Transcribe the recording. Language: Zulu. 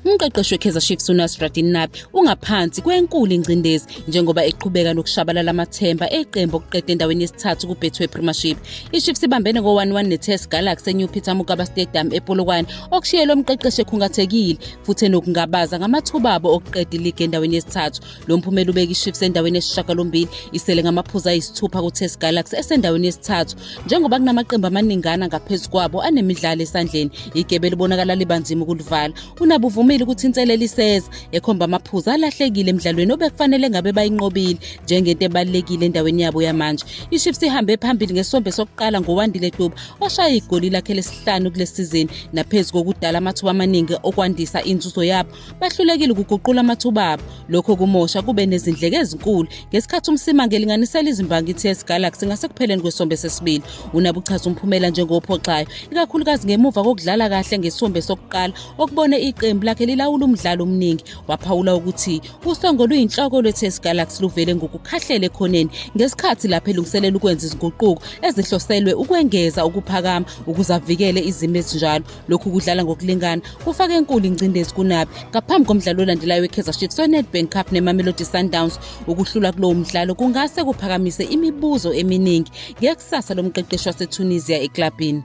Umqeqeshi weKaizer Chiefs uNasruddin Nabi ungaphansi kwenkulu ingcindezi njengoba eqhubeka nokushabalala amathemba eqembu okuqeda endaweni yesithathu kuBetway Premiership. iChiefs ibambene ngo-1-1 neTS Galaxy eNew Peter Mokaba Stadium ePolokwane, okushiyele umqeqeshi ekhungathekile futhi enokungabaza ngamathuba abo okuqeda iligi endaweni yesithathu. Lo mphumela ubeka iChiefs endaweni yesishiyagalombili, isele ngamaphuzu ayisithupha kuTS Galaxy esendaweni yesithathu. Njengoba kunamaqembu amaningana ngaphezu kwabo anemidlalo esandleni, igebe libonakala libanzima ukulivala. uNabi uvumile ukuthi inselelo iseza, ekhomba amaphuzu alahlekile emidlalweni obekufanele ngabe bayinqobile njengento ebalulekile endaweni yabo yamanje. iChiefs ihambe phambili ngesombe sokuqala ngoWandile Tuba, oshaya igoli lakhe lesihlanu kule sizini. Naphezu kokudala amathuba amaningi okwandisa inzuzo yabo, bahlulekile ukuguqula amathuba abo. Lokho kumosha kube nezindleke ezinkulu ngesikhathi umsimanga elinganisela izimbangi iTS Galaxy ngasekupheleni kwesombe sesibili. uNabi uchaza umphumela njengophoxayo, ikakhulukazi ngemuva kokudlala kahle ngesombe sokuqala okubone iqembu lakhe lilawula umdlalo omningi. Waphawula ukuthi usongo luyinhloko lweTS Galaxy luvele ngokukhahlela ekhoneni ngesikhathi lapho elungiselela ukwenza izinguquko ezihloselwe ukwengeza ukuphakama ukuze avikele izimo ezinjalo. Lokhu kudlala ngokulingana kufaka enkulu ingcindezi kuNabi ngaphambi komdlalo olandelayo weKaizer Chiefs weNedbank Cup neMamelodi Sundowns. Ukuhlula kulowo mdlalo kungase kuphakamise imibuzo eminingi ngekusasa lomqeqeshi waseTunisia eklabhini.